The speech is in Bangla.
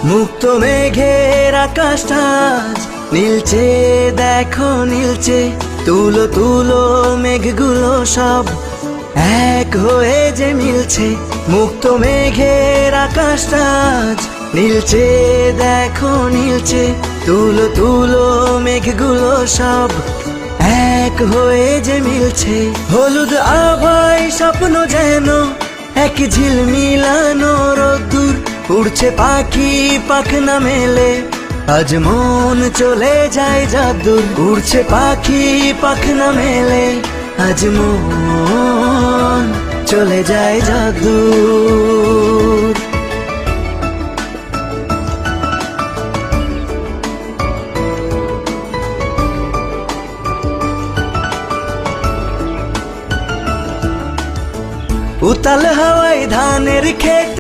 মুক্ত মেঘের আকাশটা আজ নীলচে, দেখো নীলচে। তুলো তুলো মেঘগুলো সব এক হয়ে যে মিলছে। মুক্ত মেঘের আকাশটা আজ নীলচে, দেখো নীলচে। তুলো তুলো মেঘগুলো সব এক হয়ে যে মিলছে। হলুদ আভায় স্বপ্ন যেন এক ঝিলমিলানো রোদ্দুর। উড়ছে পাখি পাখনা মেলে, আজ মন চলে যায় যাদুর। উড়ছে পাখি পাখনা মেলে, আজ মন চলে যায় যাদুর। উতাল হাওয়ায় ধানের ক্ষেত